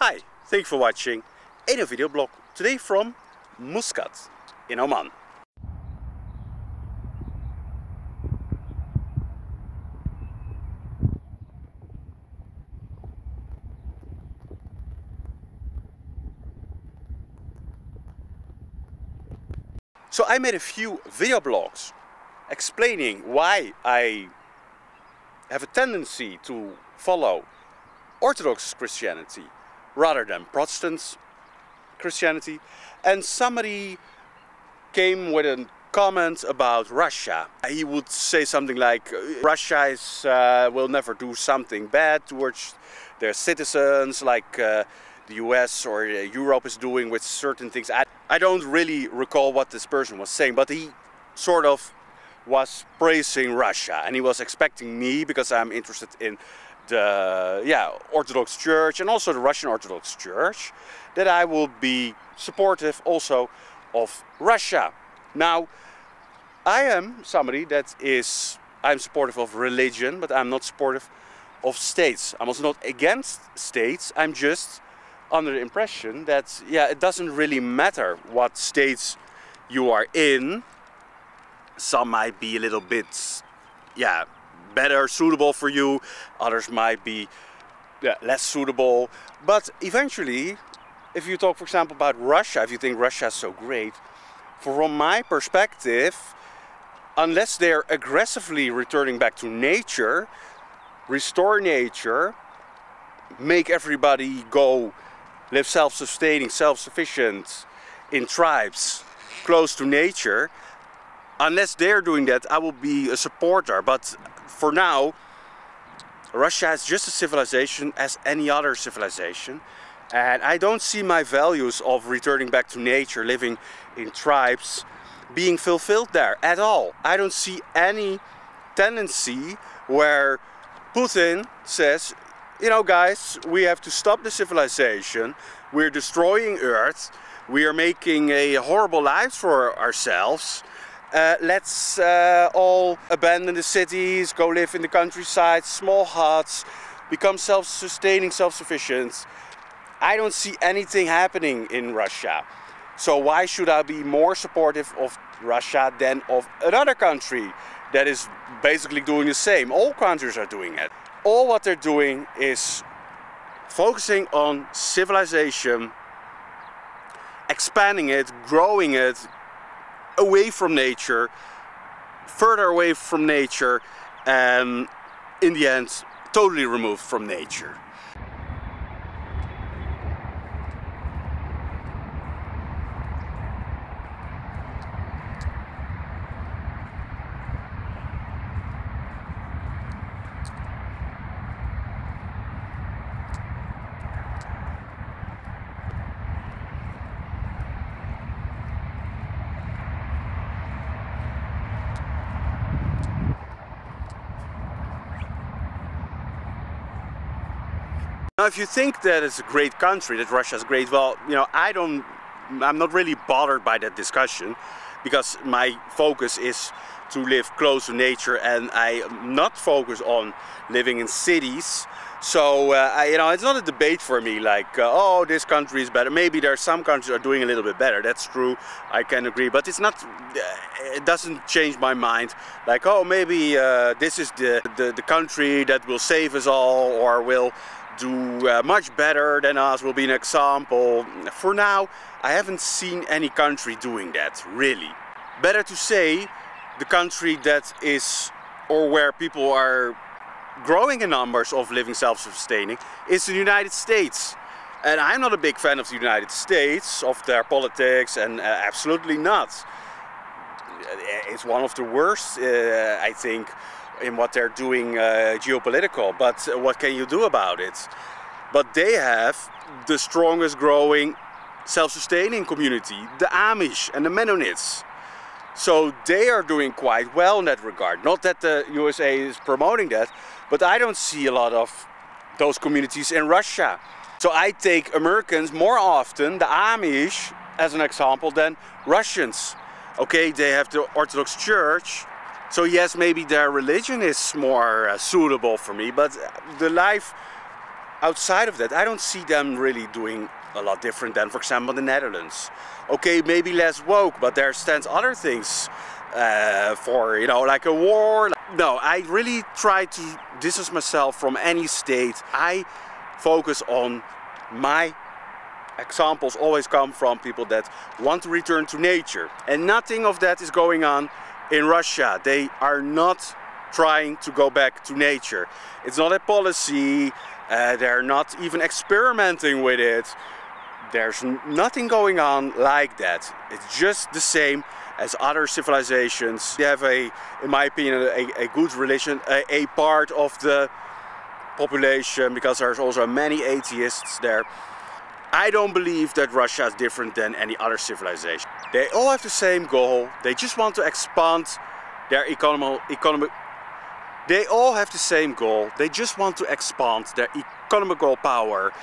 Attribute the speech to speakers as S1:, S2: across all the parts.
S1: Hi, thanks for watching a new video blog today from Muscat in Oman. So I made a few video blogs explaining why I have a tendency to follow Orthodox Christianity rather than Protestant Christianity, and somebody came with a comment about Russia. He would say something like Russia will never do something bad towards their citizens like the US or Europe is doing with certain things. I don't really recall what this person was saying, but he sort of was praising Russia, and he was expecting me, because I'm interested in the Orthodox Church and also the Russian Orthodox Church, that I will be supportive also of Russia. Now, I am somebody I'm supportive of religion, but I'm not supportive of states. I'm also not against states. I'm just under the impression that, it doesn't really matter what states you are in. Some might be a little bit, better suitable for you. Others might be less suitable. But eventually, if you talk, for example, about Russia, if you think Russia is so great, from my perspective, unless they're aggressively returning back to nature, restore nature, make everybody go live self-sustaining, self-sufficient in tribes close to nature, unless they're doing that, I will be a supporter. But for now, Russia is just a civilization as any other civilization, and I don't see my values of returning back to nature, living in tribes, being fulfilled there at all. I don't see any tendency where Putin says, you know, guys, we have to stop the civilization, we're destroying Earth, we are making a horrible life for ourselves. Let's all abandon the cities, go live in the countryside, small huts, become self-sustaining, self-sufficient. I don't see anything happening in Russia. So why should I be more supportive of Russia than of another country that is basically doing the same? All countries are doing it. All what they're doing is focusing on civilization, expanding it, growing it, away from nature, further away from nature, and in the end totally removed from nature. Now, if you think that it's a great country, that Russia is great, well, I'm not really bothered by that discussion, because my focus is to live close to nature, and I am not focused on living in cities. So, it's not a debate for me, like, oh, this country is better. Maybe there are some countries that are doing a little bit better. That's true, I can agree. But it's not, it doesn't change my mind. Like, oh, maybe this is the country that will save us all, or will do much better than us, will be an example. For now, I haven't seen any country doing that, really. Better to say, the country that is, or where people are growing in numbers of living self-sustaining, is the United States. And I'm not a big fan of the United States, of their politics, and absolutely not. It's one of the worst, I think, in what they're doing geopolitical, but what can you do about it? But they have the strongest growing self-sustaining community, the Amish and the Mennonites. So they are doing quite well in that regard. Not that the USA is promoting that, but I don't see a lot of those communities in Russia. So I take Americans more often, the Amish, as an example, than Russians. Okay, they have the Orthodox Church, so yes, maybe their religion is more suitable for me, but the life outside of that, I don't see them really doing a lot different than, for example, the Netherlands. Okay, maybe less woke, but there stands other things for, you know, like a war. No, I really try to distance myself from any state. I focus on my examples always come from people that want to return to nature. And nothing of that is going on in Russia. They are not trying to go back to nature. It's not a policy. They're not even experimenting with it. There's nothing going on like that. It's just the same as other civilizations. They have in my opinion, a good religion, a part of the population, because there's also many atheists there. I don't believe that Russia is different than any other civilization. They all have the same goal. They just want to expand their economic. They all have the same goal. They just want to expand their economical power,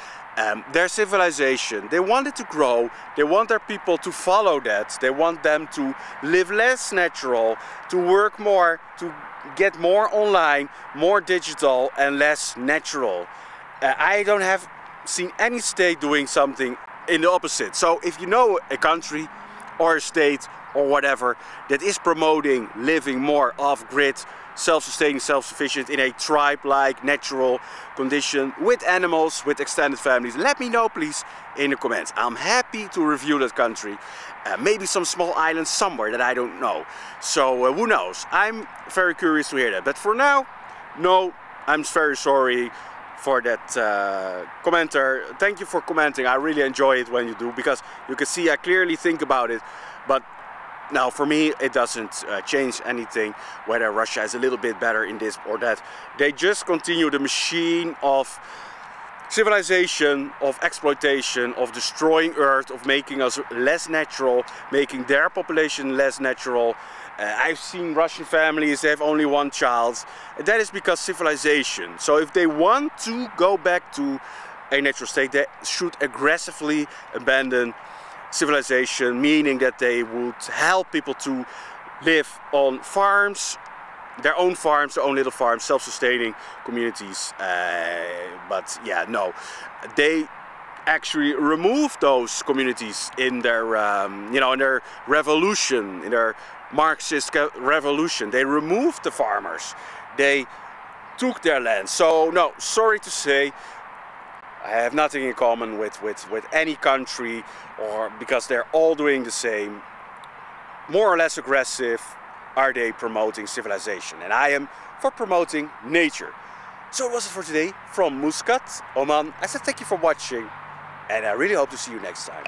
S1: their civilization. They want it to grow. They want their people to follow that. They want them to live less natural, to work more, to get more online, more digital and less natural. I don't have seen any state doing something in the opposite. So if you know a country or a state or whatever that is promoting living more off-grid, self-sustaining, self-sufficient in a tribe-like natural condition with animals, with extended families, let me know please in the comments. I'm happy to review that country. Maybe some small island somewhere that I don't know. So who knows? I'm very curious to hear that. But for now, no, I'm very sorry for that commenter. Thank you for commenting. I really enjoy it when you do, because you can see I clearly think about it. But now for me it doesn't change anything whether Russia is a little bit better in this or that. They just continue the machine of civilization, of exploitation, of destroying Earth, of making us less natural, making their population less natural. I've seen Russian families, they have only one child. And that is because civilization. So if they want to go back to a natural state, they should aggressively abandon civilization, meaning that they would help people to live on farms, their own little farms, self-sustaining communities. But yeah, no, they actually removed those communities in their, you know, in their revolution, in their Marxist revolution. They removed the farmers. They took their land. So no, sorry to say, I have nothing in common with any country, or because they're all doing the same. More or less aggressive are they promoting civilization, and I am for promoting nature. So it was it for today from Muscat, Oman. I said thank you for watching, and I really hope to see you next time.